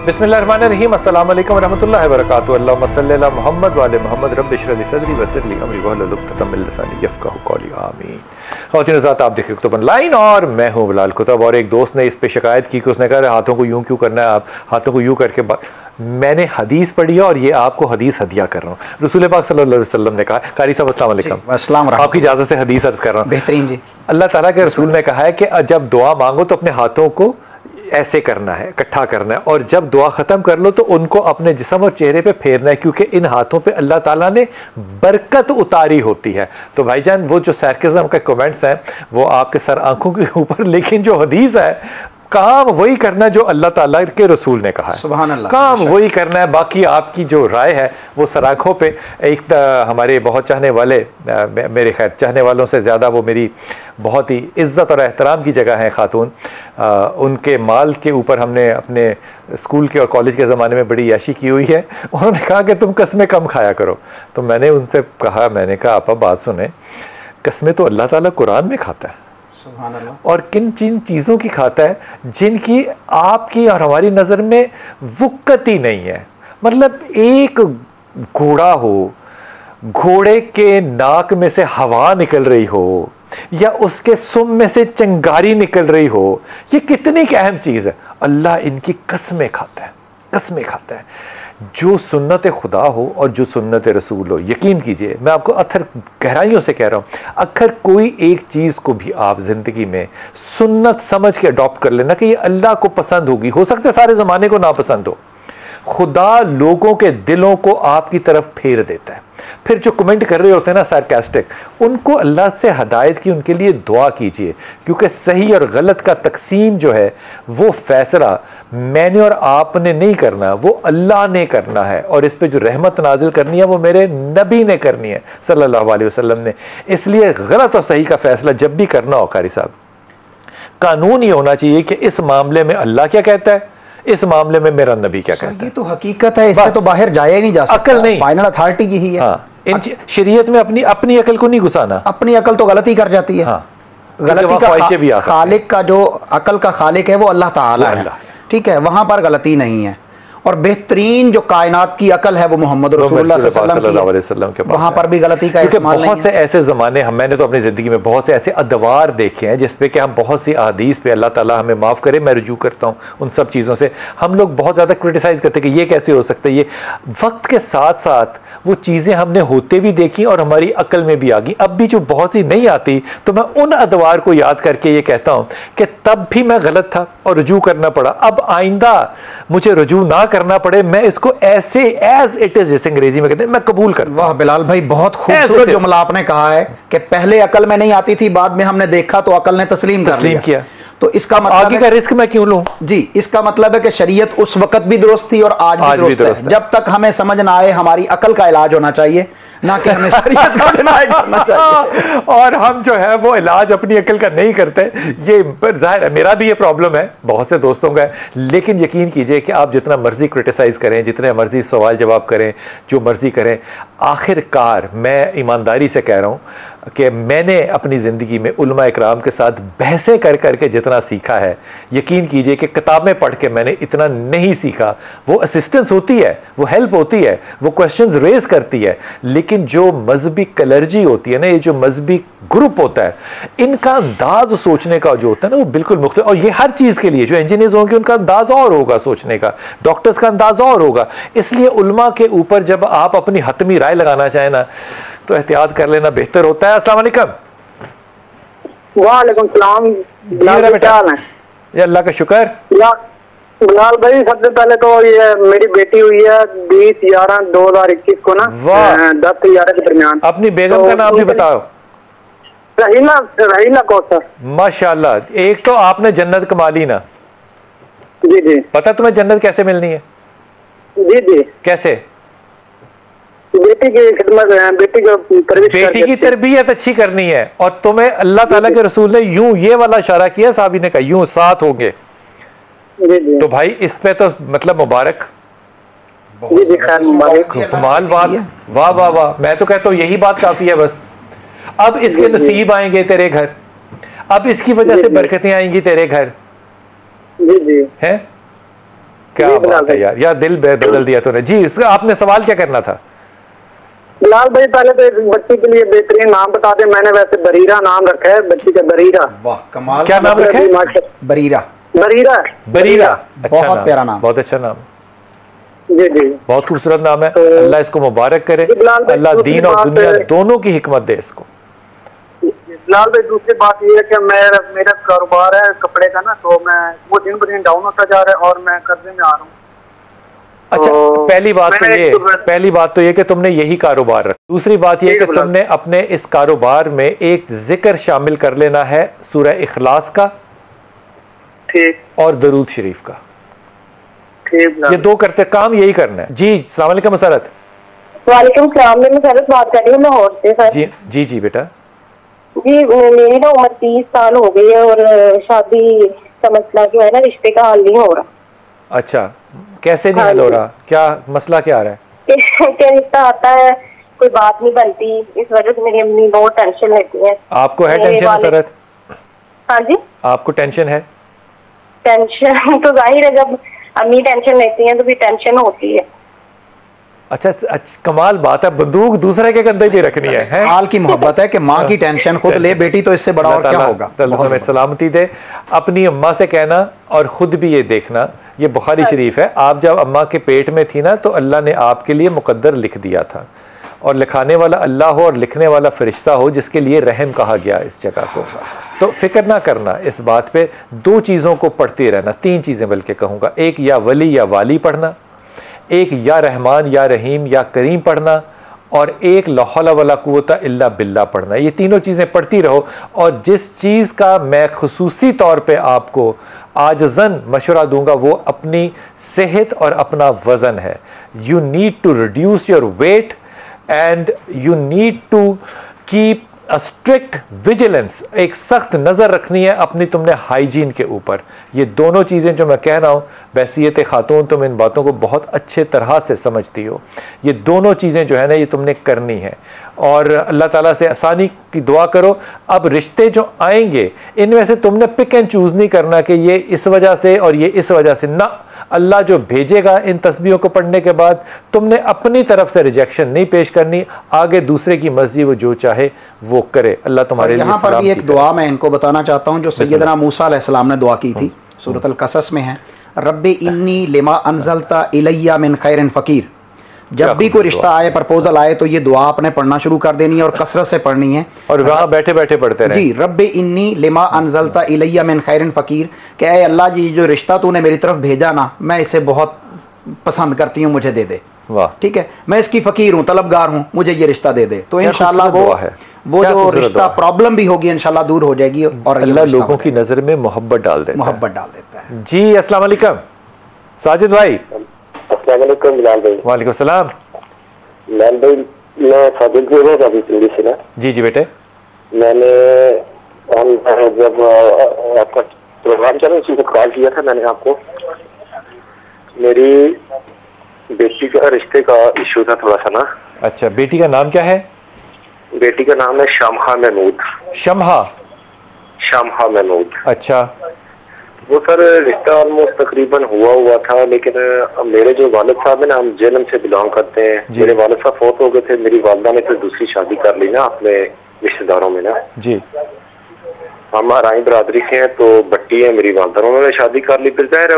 बिस्मिल्लाहिर्रहमानिर्रहीम। अस्सलाम वालेकुम रहमतुल्लाहि व बरकातुहू। अल्लाहुम्मा सल्लि अला मुहम्मद व आले मुहम्मद। रब्बि इश्रह ली सदरी व यस्सिर ली अमरी वहलुल उक़दतम मिन लिसानी यफ़क़हू क़ौली। आमीन। ख़वातीन हज़रात, आप देख रहे हो कुतुब ऑनलाइन और मैं हूँ बिलाल कुतुब। और एक दोस्त ने इस पे शिकायत की कि उसने कहा हाथों को यूँ क्यों करना है, आप हाथों को यूँ करके मैंने हदीस पढ़ी है और ये आपको हदीस हदिया कर रहा हूँ। रसूल पाक सल्लल्लाहु अलैहि वसल्लम ने कहा, कारी साहब अस्सलाम वालेकुम, आपकी इजाज़त से हदीस अर्ज़ कर रहा हूँ। बेहतरीन जी। अल्लाह ताला के रसूल ने कहा है कि जब दुआ मांगो तो अपने हाथों को ऐसे करना है, इकट्ठा करना है, और जब दुआ ख़त्म कर लो तो उनको अपने जिस्म और चेहरे पे फेरना है, क्योंकि इन हाथों पे अल्लाह ताला ने बरकत उतारी होती है। तो भाईजान, वो जो सैरकिज़म के कमेंट्स हैं वो आपके सर आंखों के ऊपर, लेकिन जो हदीस है काम वही करना जो अल्लाह ताला के रसूल ने कहा है। सुभान अल्लाह, काम वही करना है। बाकी आपकी जो राय है वो सराखों पे एक हमारे बहुत चाहने वाले, मेरे खैर चाहने वालों से ज़्यादा वो मेरी बहुत ही इज़्ज़त और एहतराम की जगह है खातून। उनके माल के ऊपर हमने अपने स्कूल के और कॉलेज के ज़माने में बड़ी याशी की हुई है। उन्होंने कहा कि तुम कस्में कम खाया करो। तो मैंने उनसे कहा, मैंने कहा आपा बात सुने, कस्में तो अल्लाह ताला कुरान में खाता है, और किन जिन चीज़ों की खाता है जिनकी आपकी और हमारी नज़र में वक़्त ही नहीं है। मतलब एक घोड़ा हो, घोड़े के नाक में से हवा निकल रही हो या उसके सुम में से चिंगारी निकल रही हो, ये कितनी अहम चीज़ है। अल्लाह इनकी कसमें खाता है, कसमें खाता है। जो सुन्नत खुदा हो और जो सुन्नत रसूल हो, यकीन कीजिए, मैं आपको अथर गहराइयों से कह रहा हूँ, अगर कोई एक चीज़ को भी आप ज़िंदगी में सुन्नत समझ के अडॉप्ट कर लेना कि ये अल्लाह को पसंद होगी, हो सकता है सारे ज़माने को ना पसंद हो, खुदा लोगों के दिलों को आपकी तरफ फेर देता है। फिर जो कमेंट कर रहे होते हैं ना सार्कास्टिक, उनको अल्लाह से हदायत की, उनके लिए दुआ कीजिए, क्योंकि सही और गलत का तकसीम जो है वो फैसला मैंने और आपने नहीं करना, वो अल्लाह ने करना है। और इस पे जो रहमत नाजिल करनी है वो मेरे नबी ने करनी है सल्लल्लाहु अलैहि वसल्लम ने। इसलिए गलत और सही का फैसला जब भी करना हो, कारी साहब, कानून ये होना चाहिए कि इस मामले में अल्लाह क्या कहता है, इस मामले में मेरा नबी क्या कहता है। ये तो हकीकत है, इससे तो बाहर जाया ही नहीं जा सकता। अकल नहीं, फाइनल अथॉरिटी यही है। हाँ, शरीयत में अपनी अकल को नहीं घुसाना। अपनी अकल तो गलती कर जाती है। हाँ, गलती का खालिक का जो अकल का खालिक है वो अल्लाह ताला है, ठीक है, वहां पर गलती नहीं है। और बेहतरीन जो कायनात की अकल है वो मोहम्मद रसूलुल्लाह सल्लल्लाहु अलैहि वसल्लम के पास, वहां पर भी गलती का इस्तेमाल नहीं है। बहुत से ऐसे ज़माने मैंने तो अपनी ज़िंदगी में बहुत से ऐसे अदवार देखे हैं जिसपे कि हम बहुत सी अहादीस पे, अल्लाह ताला हमें माफ़ करे, मैं रुजू करता हूँ उन सब चीज़ों से, हम लोग बहुत ज़्यादा क्रिटिसाइज़ करते हैं कि ये कैसे हो सकता है। ये वक्त के साथ साथ वो चीज़ें हमने होते भी देखी और हमारी अकल में भी आ गई। अब भी जो बहुत सी नहीं आती, तो मैं उन अदवार को याद करके ये कहता हूँ कि तब भी मैं गलत था और रुजू करना पड़ा, अब आइंदा मुझे रुजू ना करना पड़े, मैं इसको ऐसे एज इट इज, जैसे अंग्रेजी में कहते हैं, मैं कबूल कर। वाह बिलाल भाई, बहुत खूबसूरत जुमला आपने कहा है कि पहले अकल में नहीं आती थी, बाद में हमने देखा तो अकल ने तस्लीम किया। तो इसका मतलब आगे का रिस्क मैं क्यों लूं? जी, इसका मतलब है कि शरीयत उस वक्त भी दुरुस्त थी और आज भी दुरुस्त है। जब तक हमें समझ ना आए, हमारी अकल का इलाज होना चाहिए, ना कि हमें शरीयत का डिनाई करना चाहिए। और हम जो है वो इलाज अपनी अकल का नहीं करते। ये जाहिर है मेरा भी ये प्रॉब्लम है, बहुत से दोस्तों का है। लेकिन यकीन कीजिए कि आप जितना मर्जी क्रिटिसाइज करें, जितने मर्जी सवाल जवाब करें, जो मर्जी करें, आखिरकार मैं ईमानदारी से कह रहा हूँ कि मैंने अपनी ज़िंदगी में उलमा इकराम के साथ बहसें कर करके जितना सीखा है, यकीन कीजिए कि किताबें पढ़ के मैंने इतना नहीं सीखा। वो असिस्टेंस होती है, वो हेल्प होती है, वो क्वेश्चंस रेज करती है, लेकिन जो मजहबी कलर्जी होती है ना, ये जो मजहबी ग्रुप होता है, इनका अंदाज सोचने का जो होता है ना वो बिल्कुल मुख्तलिफ। और ये हर चीज़ के लिए जो इंजीनियर्स होंगे उनका अंदाज और होगा सोचने का, डॉक्टर्स का अंदाज और होगा। इसलिए उलमा के ऊपर जब आप अपनी हतमी राय लगाना चाहें ना, तो एहतियात कर लेना बेहतर होता है। अस्सलाम वालेकुम। वालेकुम सलाम। ये अल्लाह का शुक्र। बिलाल भाई, सबसे पहले तो ये मेरी बेटी हुई है 20/11/2021 को ना, 10 से 11 के दरमियान। अपनी बेगम का नाम भी बताओ। रहीला कौसर। माशाल्लाह, एक तो आपने जन्नत कमा ली ना। जी जी। पता तुम्हें जन्नत कैसे मिलनी है? जी जी। कैसे? बेटी की खिदमत, बेटी की तरबियत अच्छी करनी है। और तुम्हें अल्लाह ताला के रसूल ने यूं ये वाला इशारा किया, साहबी ने कहा यूं साथ होंगे। तो भाई इस पे तो मतलब मुबारक, कमाल बात, वाह वाह वाह। मैं तो कहता हूँ यही बात काफी है बस। अब इसके नसीब आएंगे तेरे घर, अब इसकी वजह से बरकतें आएंगी तेरे घर, है। क्या बात है यार, दिल बदल दिया तूने जी। इसका आपने सवाल क्या करना था? बिलाल भाई पहले तो एक बच्ची के लिए बेहतरीन नाम बता दे। मैंने वैसे बरीरा नाम रखा है बच्ची का, बरीरा। वाह कमाल। क्या नाम रखा है? बरीरा। बरीरा बरीरा, बहुत प्यारा नाम, बहुत अच्छा नाम जी जी, बहुत खूबसूरत नाम है। अल्लाह इसको मुबारक करे, अल्लाह दीन और दुनिया दोनों की हिकमत दे इसको। बिलाल भाई दूसरी बात ये है कि मेरा कारोबार है कपड़े का ना, तो मैं वो दिन ब दिन डाउन होता जा रहा है और मैं कर्जे में आ रहा हूँ। अच्छा तो पहली बात तो ये कि तुमने यही कारोबार रखा। दूसरी बात ये कि तुमने अपने इस कारोबार में एक जिक्र शामिल कर लेना है सूरह इखलास का, ठीक, और दरूद शरीफ का, ठीक। ये दो करते काम यही करना है जी। अस्सलाम वालेकुम मसरत। वालेकुम सलाम, मैं मसरत बात कर रही हूँ लाहौर से सर। जी जी जी बेटा जी, मेरी ना उम्र 30 साल हो गई है और शादी का मसला जो है ना, रिश्ते का हल नहीं हो रहा। अच्छा, कैसे नहीं हल हो रहा? क्या मसला क्या आ रहा है? क्या रिश्ता आता है, कोई बात नहीं बनती, इस वजह से मेरी अम्मी बहुत टेंशन लेती है। आपको है टेंशन मसरत? हाँ जी, आपको टेंशन है? टेंशन तो जाहिर है, जब अम्मी टेंशन लेती हैं तो भी टेंशन होती है। अच्छा, कमाल बात है, बंदूक दूसरे के कंधे पे रखनी है। हाल की मोहब्बत है कि माँ की टेंशन खुद ले बेटी, तो इससे बड़ा और क्या होगा। हमें सलामती दे। अपनी अम्मा से कहना और खुद भी ये देखना, ये बुखारी शरीफ है, आप जब अम्मा के पेट में थी ना तो अल्लाह ने आपके लिए मुकद्दर लिख दिया था, और लिखाने वाला अल्लाह हो और लिखने वाला फरिश्ता हो, जिसके लिए रहम कहा गया इस जगह को। तो फिक्र ना करना इस बात पे। दो चीज़ों को पढ़ते रहना, तीन चीज़ें बल्कि कहूँगा, एक या वली या वाली पढ़ना, एक या रहमान या रहीम या करीम पढ़ना, और एक ला हौला वला कुव्वता इल्ला बिल्ला पढ़ना। ये तीनों चीज़ें पढ़ती रहो। और जिस चीज़ का मैं खुसूसी तौर पे आपको आजज़न मशवरा दूंगा वो अपनी सेहत और अपना वज़न है। You need to reduce your weight and you need to keep a strict vigilance, एक सख्त नज़र रखनी है अपनी तुमने हाइजीन के ऊपर। ये दोनों चीज़ें जो मैं कह रहा हूँ, बैसियत खातून तुम इन बातों को बहुत अच्छे तरह से समझती हो। ये दोनों चीज़ें जो है ना ये तुमने करनी है, और अल्लाह ताला से आसानी की दुआ करो। अब रिश्ते जो आएंगे इनमें से तुमने पिक एंड चूज़ नहीं करना कि ये इस वजह से और ये इस वजह से, ना, अल्लाह जो भेजेगा इन तस्बीहों को पढ़ने के बाद तुमने अपनी तरफ से रिजेक्शन नहीं पेश करनी। आगे दूसरे की मर्जी वो जो चाहे वो करे। अल्लाह तुम्हारे लिए यहाँ पर भी एक दुआ मैं इनको बताना चाहता हूँ जो सैयदना मूसा अलैहिस्सलाम ने दुआ की थी, सूरत अल कसस में है, रब्बे इन्नी लिमा अनज़लता इलैया मिन खैरिन फ़कीर। जब भी कोई रिश्ता आए, प्रपोजल आए, तो ये दुआ आपने पढ़ना शुरू कर देनी है और कसरत से पढ़नी है, और वहाँ बैठे बैठे पढ़ते रहे। जी, रब्बे इन्नी लिमा अनज़लता इलैया मिन खैरिन फ़कीर, कि ऐ अल्लाह जी जो रिश्ता तूने मेरी तरफ भेजा ना, मैं इसे बहुत पसंद करती हूँ, मुझे दे दे। वाह, ठीक है, मैं इसकी फ़कीर हूँ, तलबगार हूँ, मुझे ये रिश्ता दे दे। तो इंशाअल्लाह वो जो रिश्ता प्रॉब्लम भी होगी इंशाअल्लाह दूर हो जाएगी, और अल्लाह लोगों की नज़र में मोहब्बत डाल देता है। जी अस्सलाम वालेकुम साजिद भाई। अस्सलाम वालेकुम बिलाल भाई। वालेकुम सलाम। बिलाल भाई, मैं साजिद बोल रहा हूँ अभी दिल्ली से ना। जी जी बेटे। मैंने जब आपका प्रोग्राम चला उसी को कॉल किया था मैंने आपको। मेरी बेटी का रिश्ते का इशू था थोड़ा सा ना। अच्छा, बेटी का नाम क्या है? बेटी का नाम है शम्हा महमूद। शम्हा महमूद। अच्छा, वो सर रिश्ता ऑलमोस्ट तकरीबन हुआ था, लेकिन मेरे जो वालिद साहब है ना, हम जेलम से बिलोंग करते हैं। मेरे वालिद साहब फौत हो गए थे, मेरी वालदा ने फिर दूसरी शादी कर ली ना अपने रिश्तेदारों में ना। जी, हम आराई बरादरी के हैं, तो बट्टी है मेरी वालदा, उन्होंने शादी कर ली। फिर जाहिर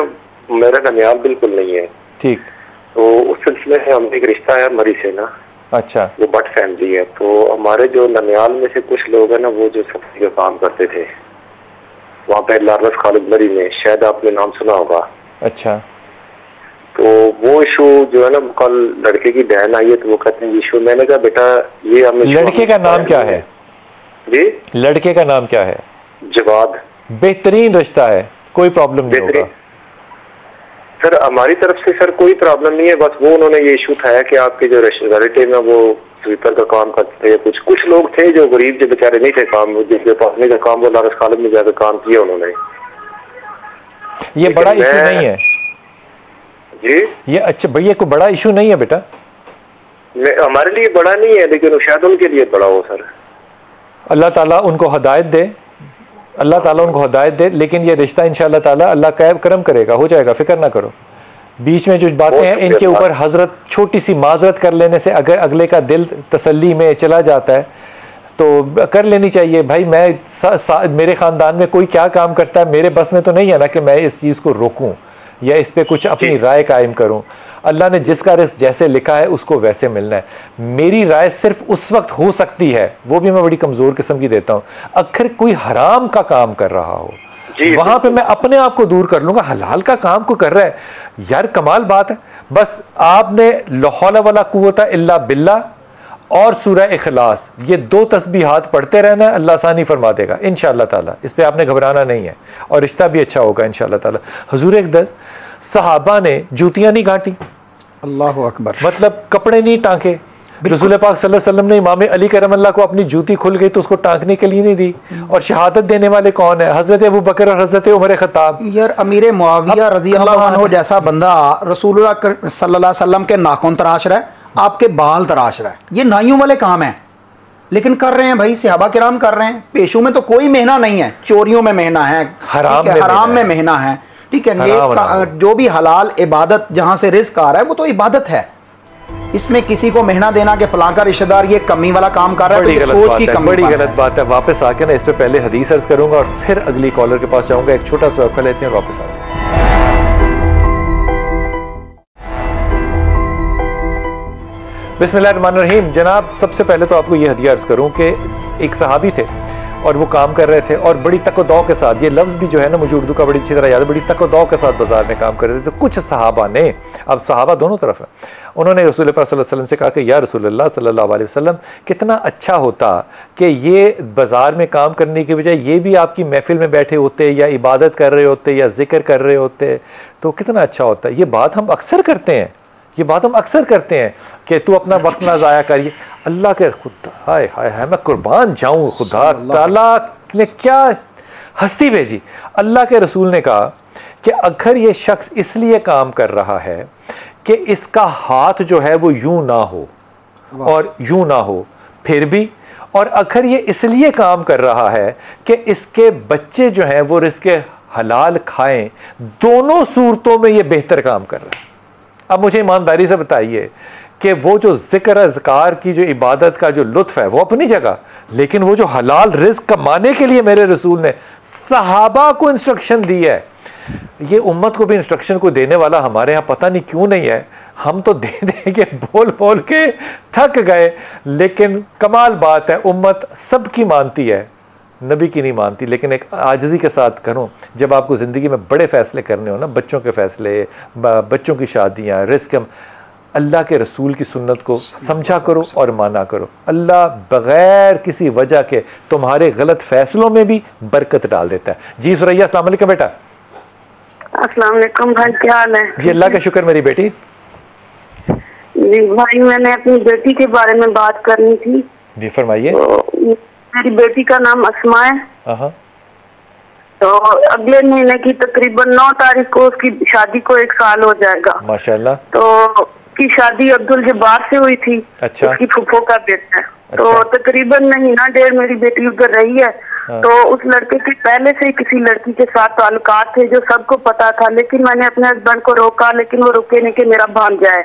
मेरा ननियाल बिल्कुल नहीं है। ठीक, तो उस सिलसिले में हम एक रिश्ता है मरी से ना। अच्छा, वो बट फैमिली है। तो हमारे जो ननियाल में से कुछ लोग हैं ना, वो जो सब्जी का काम करते थे वहाँ पे लारनस खालिद मरी में, शायद आपने नाम सुना होगा। अच्छा, तो वो इशू जो है ना, कल लड़के की बहन आई है तो वो कहते हैं इशू। मैंने कहा बेटा ये हमें, लड़के का नाम क्या है? जी, लड़के का नाम क्या है? जवाद। बेहतरीन रिश्ता है, कोई प्रॉब्लम नहीं होगा सर। हमारी तरफ से सर कोई प्रॉब्लम नहीं है, बस वो उन्होंने ये इशू उठाया कि आपके जो रिलेटिव है वो स्वीपर का काम करते थे। कुछ लोग थे जो गरीब, जो बेचारे नहीं थे काम, जिसके पास नहीं था काम, वो लारस खालिद में जाकर काम किया उन्होंने। ये बड़ा इशू नहीं है जी। ये अच्छा भैया, कोई बड़ा इशू नहीं है बेटा। हमारे लिए बड़ा नहीं है, लेकिन शायद उनके लिए बड़ा हो सर। अल्लाह ताला उनको हदायत दे, अल्लाह ताला उनको हदायत दे। लेकिन ये रिश्ता इंशाअल्लाह ताला अल्लाह करम करेगा, हो जाएगा, फिक्र ना करो। बीच में जो बातें हैं इनके ऊपर हजरत छोटी सी माजरत कर लेने से अगर अगले का दिल तसल्ली में चला जाता है तो कर लेनी चाहिए। भाई मैं मेरे ख़ानदान में कोई क्या काम करता है, मेरे बस में तो नहीं है ना कि मैं इस चीज़ को रोकूं या इस पे कुछ अपनी राय कायम करूं। अल्लाह ने जिसका रिस्क जैसे लिखा है उसको वैसे मिलना है। मेरी राय सिर्फ उस वक्त हो सकती है, वो भी मैं बड़ी कमज़ोर किस्म की देता हूँ, अगर कोई हराम का काम कर रहा हो वहां पे मैं अपने आप को दूर कर लूंगा। हलाल का काम को कर रहा है यार, कमाल बात है। बस आपने ला हौला वला कुव्वता इल्ला बिल्लाह और सूरह इखलास, ये 2 तस्बीहात पढ़ते रहना है, अल्लाह आसानी फरमा देगा इंशाअल्लाह ताला। इस पे आपने घबराना नहीं है और रिश्ता भी अच्छा होगा इंशाअल्लाह ताला। हुजूर अक़दस सहाबा ने जूतियां नहीं काटी, अल्लाह अकबर, मतलब कपड़े नहीं टांके। रसूल पाक सल्लल्लाहु अलैहि वसल्लम ने इमाम अली करमल्लाह को अपनी जूती खुल गई तो उसको टांकने के लिए नहीं दी। और शहादत देने वाले कौन है? हजरत अबू बकर और हजरत उमर खत्ताब। यार अमीर मुआविया रजी अल्लाह अन्हु जैसा बंदा रसूलुल्लाह सल्लल्लाहु अलैहि वसल्लम के नाखून तराश रहा है, आपके बाल तराश रहा है, ये नाइयों वाले काम हैं, लेकिन कर रहे हैं भाई, सहाबा किराम कर रहे हैं। पेशों में तो कोई मेहना नहीं है, चोरियों में मेहना है, हराम में मेहना है, ठीक है। जो भी हलाल इबादत जहाँ से रिस्क आ रहा है वो तो इबादत है, इसमें किसी को मेहना देना कि फलां का रिश्तेदार ये कमी वाला काम कर रहा है, तो सोच की कमी, बड़ी गलत बात है। वापस आके ना इस पे पहले हदीस अर्ज करूंगा और फिर अगली कॉलर के पास जाऊंगा। एक छोटा सा वक्फा लेते हैं और वापस आते हैं। बिस्मिल्लाहिर्रहमानिर्रहीम। जनाब, सबसे पहले तो आपको ये हदिया अर्ज करूं कि एक सहाबी थे और वो काम कर रहे थे और बड़ी तको-दौ के साथ, ये लफ्ज़ भी जो है ना मुझे उर्दू का बड़ी अच्छी तरह याद है, बड़ी तको-दौ के साथ बाजार में काम कर रहे थे। तो कुछ सहाबा ने, अब सहाबा दोनों तरफ है, उन्होंने रसूल पाक सल्लल्लाहु अलैहि वसल्लम से कहा कि या रसूलल्लाह सल्लल्लाहु अलैहि वसल्लम, कितना अच्छा होता कि ये बाज़ार में काम करने की बजाय ये भी आपकी महफिल में बैठे होते या इबादत कर रहे होते या जिक्र कर रहे होते तो कितना अच्छा होता। ये बात हम अक्सर करते हैं, ये बात हम अक्सर करते हैं कि तू अपना वक्त ना ज़ाया करिए। अल्लाह के खुदा, हाय हाय हाय, मैं कुर्बान जाऊँ, खुदा ताला ने क्या हस्ती भेजी। अल्लाह के रसूल ने कहा कि अगर ये शख्स इसलिए काम कर रहा है कि इसका हाथ जो है वो यूं ना हो और यूं ना हो फिर भी, और अगर ये इसलिए काम कर रहा है कि इसके बच्चे जो हैं वो रिज़्क़ हलाल खाएं, दोनों सूरतों में ये बेहतर काम कर रहा है। अब मुझे ईमानदारी से बताइए कि वो जो ज़िक्र अज़कार की जो इबादत का जो लुत्फ़ है वो अपनी जगह, लेकिन वो जो हलाल रिज़्क़ कमाने के लिए मेरे रसूल ने सहाबा को इंस्ट्रक्शन दी है, ये उम्मत को भी इंस्ट्रक्शन को देने वाला हमारे यहाँ पता नहीं क्यों नहीं है। हम तो दे दे के बोल बोल के थक गए, लेकिन कमाल बात है उम्मत सबकी मानती है, नबी की नहीं मानती। लेकिन एक आजिज़ी के साथ करूँ, जब आपको ज़िंदगी में बड़े फ़ैसले करने हो ना, बच्चों के फ़ैसले, बच्चों की शादियाँ, रिस्क, अल्लाह के रसूल की सुन्नत को समझा करो और माना करो। अल्लाह बग़ैर किसी वजह के तुम्हारे गलत फ़ैसलों में भी बरकत डाल देता है। जी सुरैया, अस्सलाम वालेकुम बेटा। अस्सलाम वालेकुम भाई, क्या हाल है? जी अल्लाह का शुक्र मेरी बेटी। जी भाई, मैंने अपनी बेटी के बारे में बात करनी थी। जी फरमाइए। तो मेरी बेटी का नाम अस्मा है। तो अगले महीने की तकरीबन 9 तारीख को उसकी शादी को 1 साल हो जाएगा। माशाल्लाह। तो उसकी शादी अब्दुल जब्बार से हुई थी। अच्छा। उसकी फूफो का बेटा है। अच्छा। तो तकरीबन महीना 1.5 मेरी बेटी उधर रही है। तो उस लड़के के पहले से ही किसी लड़की के साथ ताल्लुकात थे जो सबको पता था, लेकिन मैंने अपने हस्बैंड को रोका, लेकिन वो रुके नहीं कि मेरा भांजा है।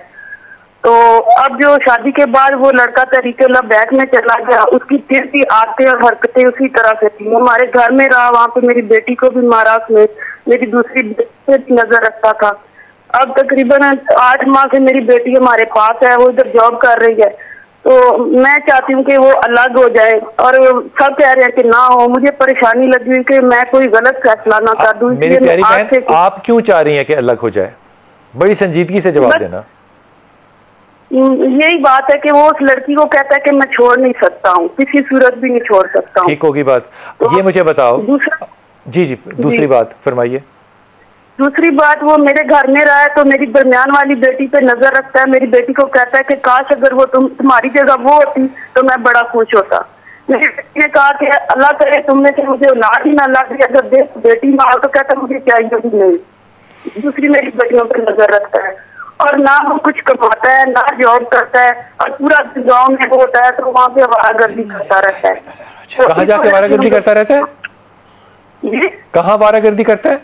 तो अब जो शादी के बाद वो लड़का तरीक़े बैक में चला गया, उसकी फिर भी आते और हरकतें उसी तरह से थी। हमारे घर में रहा, वहाँ पे मेरी बेटी को भी मारा, उसमें मेरी दूसरी बेटी नजर रखता था। अब तकरीबन 8 माह से मेरी बेटी हमारे पास है, वो इधर जॉब कर रही है। तो मैं चाहती हूँ कि वो अलग हो जाए, और सब कह रहे हैं कि ना हो। मुझे परेशानी लगी हुई कि मैं कोई गलत फैसला ना कर दूं। मेरी प्यारी बहन, आप क्यों चाह रही हैं कि अलग हो जाए? बड़ी संजीदगी से जवाब देना। यही बात है कि वो उस लड़की को कहता है कि मैं छोड़ नहीं सकता हूँ, किसी सूरत भी नहीं छोड़ सकता हूँ। ठीक होगी बात। तो ये मुझे बताओ। जी दूसरी बात फरमाइए। दूसरी बात, वो मेरे घर में रहा है तो मेरी दरमियान वाली बेटी पे नजर रखता है। मेरी बेटी को कहता है कि काश अगर वो तुम्हारी जगह वो होती तो मैं बड़ा खुश होता। मेरी बेटी ने कहा कि अल्लाह करे तुमने से मुझे औलाद ही ना लग, अगर बेटी मार तो कहता मुझे चाहिए भी नहीं। दूसरी मेरी बेटियों पे नजर रखता है, और ना वो कुछ कमाता है ना जॉब करता है, और पूरा गाँव में वो होता है तो वहाँ पे वारागर्दी करता रहता है। कहाँ जाके वारागर्दी करता रहता है? कहाँ वारागर्दी करता है?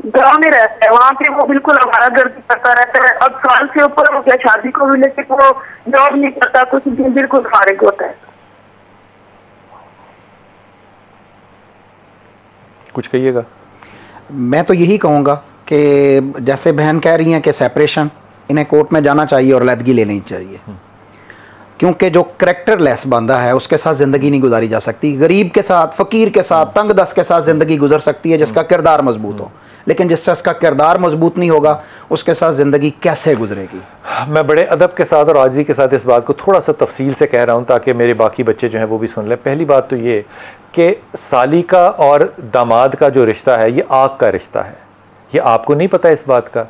गाँव में रहता है, वहाँ पे वो बिल्कुल हमारा घर करता रहता है। अब साल से ऊपर हो गया शादी को भी, लेकिन वो जॉब नहीं करता, कुछ दिन बिल्कुल फारिग होता है। कुछ कहिएगा। मैं तो यही कहूँगा कि जैसे बहन कह रही हैं कि सेपरेशन, इन्हें कोर्ट में जाना चाहिए और अलहदगी लेनी चाहिए, क्योंकि जो करैक्टरलेस बंदा है उसके साथ ज़िंदगी नहीं गुजारी जा सकती। गरीब के साथ, फ़कीर के साथ, तंग दस्त के साथ ज़िंदगी गुजर सकती है जिसका किरदार मजबूत हो, लेकिन जिसका उसका किरदार मजबूत नहीं होगा उसके साथ ज़िंदगी कैसे गुजरेगी। मैं बड़े अदब के साथ और आजी के साथ इस बात को थोड़ा सा तफसील से कह रहा हूँ ताकि मेरे बाकी बच्चे जो हैं वो भी सुन लें। पहली बात तो ये कि साली का और दामाद का जो रिश्ता है ये आग का रिश्ता है। ये आपको नहीं पता इस बात का?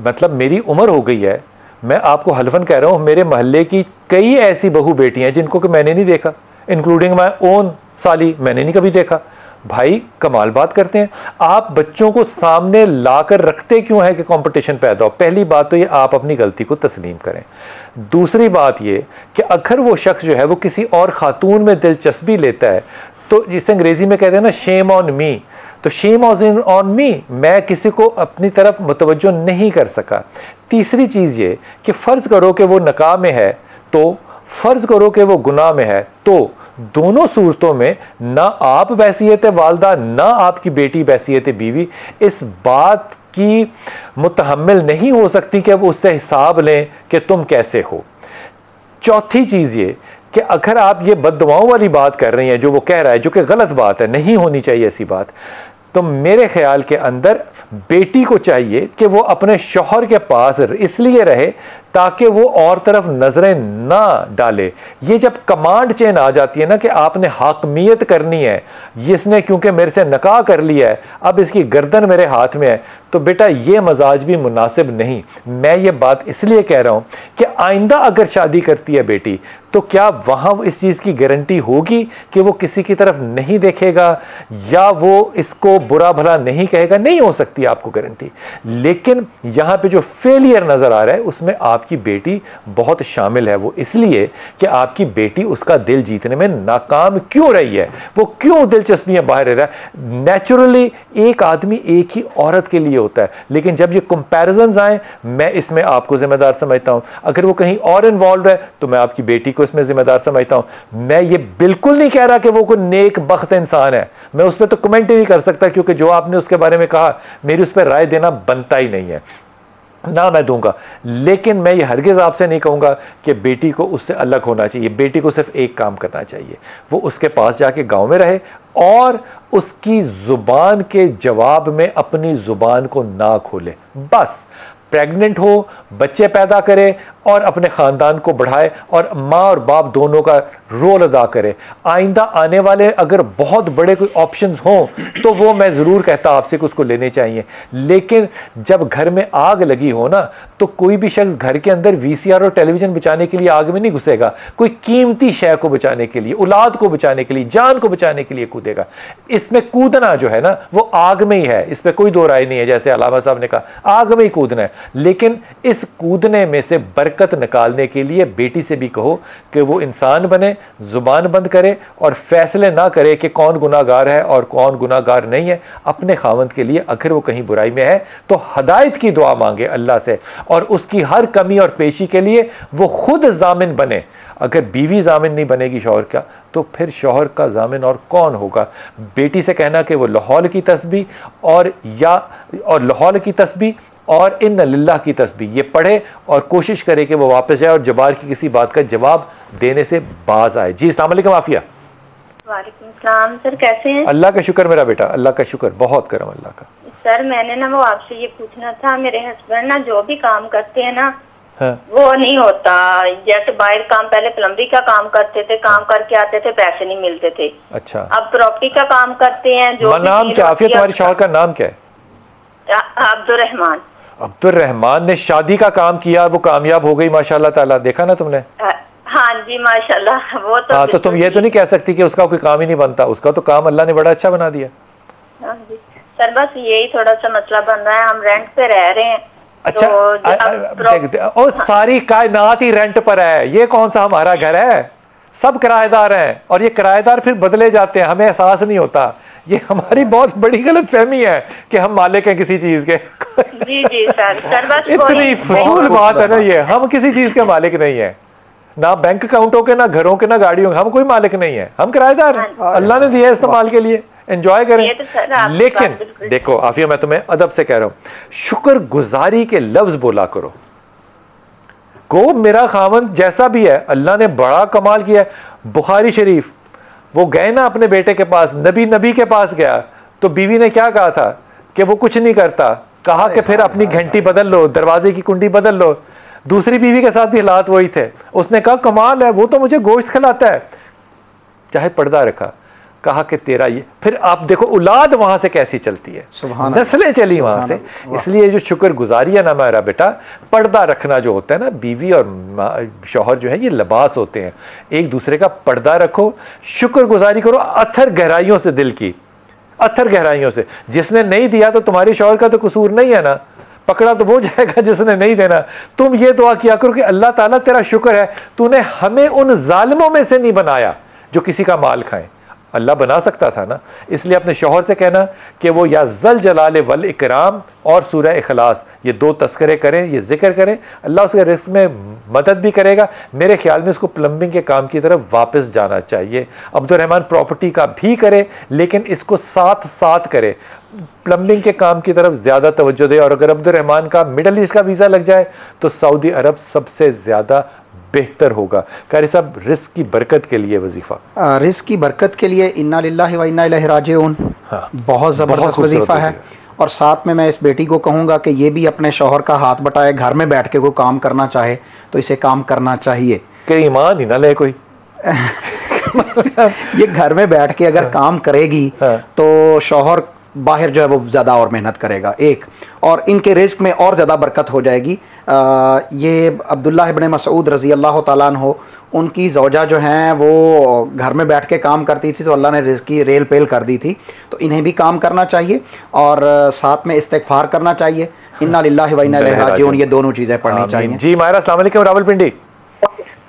मतलब मेरी उम्र हो गई है, मैं आपको हल्फन कह रहा हूँ, मेरे मोहल्ले की कई ऐसी बहू बेटियाँ हैं जिनको कि मैंने नहीं देखा, इंक्लूडिंग माय ओन साली, मैंने नहीं कभी देखा। भाई कमाल बात करते हैं। आप बच्चों को सामने लाकर रखते क्यों है कि कंपटीशन पैदा हो? पहली बात तो ये आप अपनी गलती को तस्लीम करें। दूसरी बात ये कि अगर वो शख्स जो है वो किसी और खातून में दिलचस्पी लेता है तो जिसे अंग्रेजी में कहते हैं ना शेम ऑन मी, तो शेम ऑन मी, मैं किसी को अपनी तरफ मुतवज्जो नहीं कर सका। तीसरी चीज़ ये कि फ़र्ज़ करो कि वो नकाह में है, तो फ़र्ज़ करो कि वो गुनाह में है, तो दोनों सूरतों में ना आप वैसियत वालदा ना आपकी बेटी वैसियत बीवी इस बात की मुतहम्मिल नहीं हो सकती कि वो उससे हिसाब लें कि तुम कैसे हो। चौथी चीज़ ये कि अगर आप ये बद्दुआओं वाली बात कर रही हैं जो वो कह रहा है, जो कि गलत बात है, नहीं होनी चाहिए ऐसी बात, तो मेरे ख्याल के अंदर बेटी को चाहिए कि वो अपने शौहर के पास इसलिए रहे ताकि वो और तरफ नजरें ना डाले। ये जब कमांड चेन आ जाती है ना कि आपने हाकमियत करनी है, इसने क्योंकि मेरे से नकाह कर लिया है, अब इसकी गर्दन मेरे हाथ में है, तो बेटा ये मजाज भी मुनासिब नहीं। मैं ये बात इसलिए कह रहा हूँ कि आइंदा अगर शादी करती है बेटी तो क्या वहाँ इस चीज़ की गारंटी होगी कि वो किसी की तरफ नहीं देखेगा या वो इसको बुरा भला नहीं कहेगा? नहीं हो सकती आपको गारंटी। लेकिन यहाँ पे जो फेलियर नज़र आ रहा है उसमें आपकी बेटी बहुत शामिल है। वो इसलिए कि आपकी बेटी उसका दिल जीतने में नाकाम क्यों रही है, वो क्यों दिलचस्पियाँ बाहर रह रहा है। नेचुरली एक आदमी एक ही औरत के लिए होता है, लेकिन जब ये कंपैरिजंस आए मैं इसमें आपको जिम्मेदार समझता हूँ। अगर वो कहीं और इन्वॉल्व है तो मैं आपकी बेटी को इसमें जिम्मेदार समझता हूँ। मैं ये बिल्कुल नहीं कह रहा कि वो कोई नेक बख्त इंसान है, मैं उस पर तो कमेंट ही नहीं कर सकता, क्योंकि जो आपने उसके बारे में कहा मेरी उस पर राय देना बनता ही नहीं है, ना मैं दूंगा। लेकिन मैं ये हरगिज़ आपसे नहीं कहूँगा कि बेटी को उससे अलग होना चाहिए। बेटी को सिर्फ एक काम करना चाहिए, वो उसके पास जाके गांव में रहे और उसकी ज़ुबान के जवाब में अपनी ज़ुबान को ना खोले। बस प्रेग्नेंट हो, बच्चे पैदा करे और अपने ख़ानदान को बढ़ाए और माँ और बाप दोनों का रोल अदा करे। आइंदा आने वाले अगर बहुत बड़े कोई ऑप्शंस हों तो वो मैं ज़रूर कहता आपसे कि उसको लेने चाहिए। लेकिन जब घर में आग लगी हो ना, तो कोई भी शख्स घर के अंदर VCR और टेलीविज़न बचाने के लिए आग में नहीं घुसेगा, कोई कीमती शय को बचाने के लिए, औलाद को बचाने के लिए, जान को बचाने के लिए कूदेगा। इसमें कूदना जो है ना वो आग में ही है, इस पर कोई दो राय नहीं है। जैसे अलामा साहब ने कहा आग में ही कूदना है, लेकिन इस कूदने में से बरकत निकालने के लिए बेटी से भी कहो कि वो इंसान बने, जुबान बंद करे और फैसले ना करे कि कौन गुनाहगार है और कौन गुनाहगार नहीं है। अपने खावंद के लिए अगर वो कहीं बुराई में है तो हदायत की दुआ मांगे अल्लाह से, और उसकी हर कमी और पेशी के लिए वो खुद जामिन बने। अगर बीवी जामिन नहीं बनेगी शौहर का, तो फिर शौहर का जामिन और कौन होगा? बेटी से कहना कि वो लाहौल की तस्बीह और लाहौल की तस्बीह और इन लिल्लाह की तस्बीह ये पढ़े और कोशिश करे कि वो वापस जाए और जबार की किसी बात का जवाब देने से बाज आए। जी अस्सलाम वालेकुम आफिया। वालेकुम सलाम सर, कैसे हैं? अल्लाह का शुक्र मेरा बेटा, अल्लाह का शुक्र, बहुत करम अल्लाह का। सर मैंने ना वो आपसे ये पूछना था, मेरे हस्बैंड ना जो भी काम करते हैं ना हाँ। वो नहीं होता। जैसे बाहर काम, पहले प्लम्बरी का काम करते थे, काम करके आते थे, पैसे नहीं मिलते थे। अच्छा। अब प्रॉपर्टी का काम करते हैं। जो नाम क्या आफिया तुम्हारी शौहर का नाम क्या है? अब्दुर्रहमान। अब्दुर्रहमान ने शादी का काम किया, वो कामयाब हो गई माशाल्लाह ताला, देखा ना तुमने? हाँ जी माशाल्लाह। वो तो हाँ, तो तुम ये तो नहीं कह सकती कि उसका कोई काम ही नहीं बनता, उसका तो काम अल्लाह ने बड़ा अच्छा बना दिया। हाँ जी सर, बस यही थोड़ा सा मसला बन रहा है, हम रेंट पे रह रहे हैं। अच्छा, और सारी कायनात ही रेंट पर है, ये कौन सा हमारा घर है? सब किराएदार हैं और ये किराएदार फिर बदले जाते हैं, हमें एहसास नहीं होता। ये हमारी बहुत बड़ी गलत फहमी है कि हम मालिक हैं किसी चीज के। जी जी सर बस इतनी फजूल बात है ना ये, हम किसी चीज के मालिक नहीं है, ना बैंक अकाउंटों के, ना घरों के, ना गाड़ियों के, हम कोई मालिक नहीं है, हम किराएदार हैं, अल्लाह ने दिया है इस्तेमाल के लिए, एंजॉय करें। लेकिन देखो आफिया, मैं तुम्हें अदब से कह रहा हूं, शुक्र गुजारी के लफ्ज बोला करो। को मेरा खावंद जैसा भी है, अल्लाह ने बड़ा कमाल किया है। बुखारी शरीफ, वो गए ना अपने बेटे के पास, नबी के पास गया तो बीवी ने क्या कहा था कि वो कुछ नहीं करता, कहा कि फिर अपनी घंटी बदल लो, दरवाजे की कुंडी बदल लो। दूसरी बीवी के साथ भी हालात वही थे, उसने कहा कमाल है, वो तो मुझे गोश्त खिलाता है, चाहे पर्दा रखा, कहा कि तेरा ये, फिर आप देखो औलाद वहां से कैसी चलती है, नस्लें चली वहां से। इसलिए जो शुक्रगुजारी है ना मेरा बेटा, पर्दा रखना जो होता है ना, बीवी और शौहर जो है ये लिबास होते हैं, एक दूसरे का पर्दा रखो, शुक्रगुजारी करो अथर गहराइयों से, दिल की अथर गहराइयों से। जिसने नहीं दिया तो तुम्हारे शौहर का तो कसूर नहीं है ना, पकड़ा तो वो जाएगा जिसने नहीं देना। तुम ये दुआ किया करो कि अल्लाह ताला तेरा शुक्र है, तूने हमें उन जालिमों में से नहीं बनाया जो किसी का माल खाएं। अल्लाह बना सकता था ना। इसलिए अपने शौहर से कहना कि वो या जल जलाल वल इकराम और सूरह इखलास, ये 2 तस्करे करें, ये जिक्र करें, अल्लाह उसके रिस्क में मदद भी करेगा। मेरे ख्याल में उसको प्लम्बिंग के काम की तरफ वापस जाना चाहिए। अब्दुर्रहमान प्रॉपर्टी का भी करे, लेकिन इसको साथ साथ करे, प्लम्बिंग के काम की तरफ ज़्यादा तवज्जो दे। और अगर अब्दुर्रहमान का मिडल ईस्ट का वीज़ा लग जाए तो सऊदी अरब सबसे ज़्यादा बेहतर होगा। कारी साहब, रिस्क की बरकत के लिए वजीफ़ा, रिस्क की बरकत के लिए इन्ना लिल्लाहि व इन्ना इलैहि राजिऊन, बहुत ज़बरदस्त वजीफ़ा है। और साथ में मैं इस बेटी को कहूँगा कि ये भी अपने शौहर का हाथ बटाए, घर में बैठ के कोई काम करना चाहे तो इसे काम करना चाहिए। कि ईमान ही ना ले कोई ये घर में बैठ के अगर काम करेगी तो शौहर बाहर जो है वो ज़्यादा और मेहनत करेगा, एक, और इनके रिस्क में और ज़्यादा बरकत हो जाएगी। ये अब्दुल्लाह इब्न मसूद रज़ी अल्लाह ताला अन्हो, उनकी ज़ौजा जो हैं वो घर में बैठ के काम करती थी तो अल्लाह ने रिस्क की रेल पेल कर दी थी। तो इन्हें भी काम करना चाहिए और साथ में इस्तिग़फ़ार करना चाहिए, इन्ना लिल्लाहि व इन्ना इलैहि राजिऊन, ये दोनों चीज़ें पढ़नी चाहिए। जी मायरा, अस्सलाम वालेकुम। रावलपिंडी।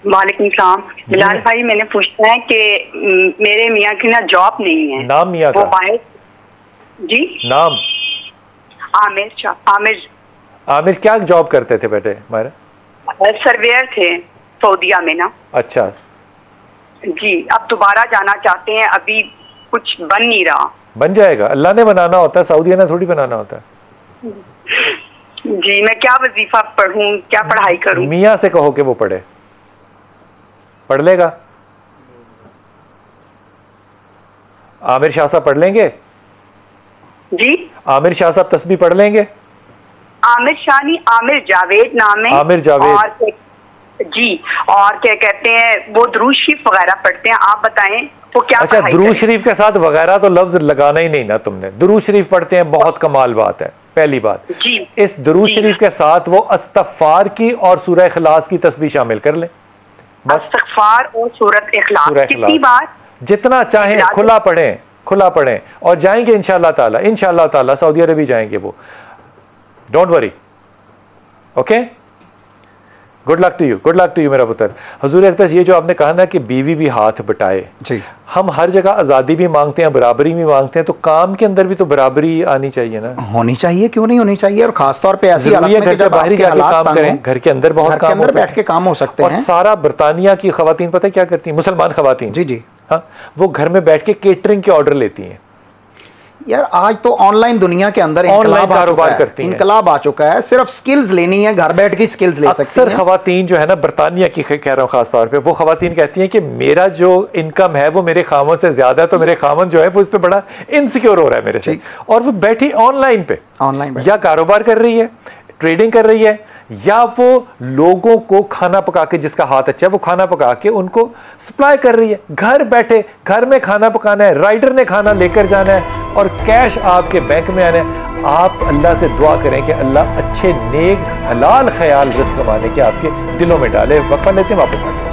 वालेकुम सलाम। बिलाल भाई, मैंने पूछना है कि मेरे मियाँ की ना जॉब नहीं है। नाम मियाँ का? जी नाम? आमिर शाह। आमिर क्या जॉब करते थे बेटे मायरा? सर्वेयर थे सऊदीया में ना। अच्छा जी, अब दोबारा जाना चाहते हैं, अभी कुछ बन नहीं रहा। बन जाएगा, अल्लाह ने बनाना होता है, सऊदीया ने थोड़ी बनाना होता है। जी, मैं क्या वजीफा पढ़ूं, क्या पढ़ाई करूं? मियाँ से कहो कि वो पढ़े, पढ़ लेगा। आमिर शाह साहब पढ़ लेंगे? जी, आमिर शाह साहब तस्बीह पढ़ लेंगे? आमिर शाह नहीं, आमिर जावेद नाम है। आमिर जावेद। और जी, और क्या कहते हैं, वो दुरूद शरीफ वगैरह पढ़ते हैं, आप बताएं वो क्या? अच्छा, दुरूद शरीफ के साथ वगैरह तो लफ्ज लगाना ही नहीं ना तुमने। दुरूद शरीफ पढ़ते हैं, बहुत कमाल बात है। पहली बात, इस दुरूद शरीफ के साथ वो अस्तगफार की और सूरह इखलास की तस्बीह शामिल कर ले। अस्तगफार और सूरत इखलास कितनी बार? जितना चाहें, खुला पढ़ें, खुला पढ़ें। और जाएंगे इंशाअल्लाह ताला सऊदी अरब जाएंगे वो, don't worry. Okay, good luck to you मेरा पुत्र। हुजूर अक़दस, ये जो आपने कहा ना कि बीवी भी हाथ बटाए, जी, हम हर जगह आज़ादी भी मांगते हैं, बराबरी भी मांगते हैं, तो काम के अंदर भी तो बराबरी आनी चाहिए ना। होनी चाहिए, क्यों नहीं होनी चाहिए। और खासतौर पे ऐसी हालत में घर से बाहर जाके काम करें, घर के अंदर बहुत काम, अंदर बैठ के काम हो सकते हैं। और सारा बरतानिया की खवातीन पता है क्या करती हैं? मुसलमान खवातीन, जी जी, हाँ, वो घर में बैठ के केटरिंग के ऑर्डर लेती हैं। यार, आज तो ऑनलाइन दुनिया के अंदर इनकलाब आ चुका है। सिर्फ स्किल्स लेनी है, घर बैठ के स्किल्स ले सकती हैं। अक्सर खवातीन जो है ना, बरतानिया की कह रहा हूँ खास तौर पे, वो खवातीन कहती हैं कि मेरा जो इनकम है वो मेरे खामन से ज्यादा है, तो मेरे खामन जो है वो इस पे बड़ा इनसिक्योर हो रहा है मेरे से। और वो बैठी ऑनलाइन पे, या कारोबार कर रही है, ट्रेडिंग कर रही है, या वो लोगों को खाना पका के, जिसका हाथ अच्छा है वो खाना पका के उनको सप्लाई कर रही है। घर बैठे, घर में खाना पकाना है, राइडर ने खाना लेकर जाना है और कैश आपके बैंक में आना है। आप अल्लाह से दुआ करें कि अल्लाह अच्छे नेक हलाल ख्याल रिज़्क़ कमाने के आपके दिलों में डाले। वक्फा लेते हैं, वापस आते हैं।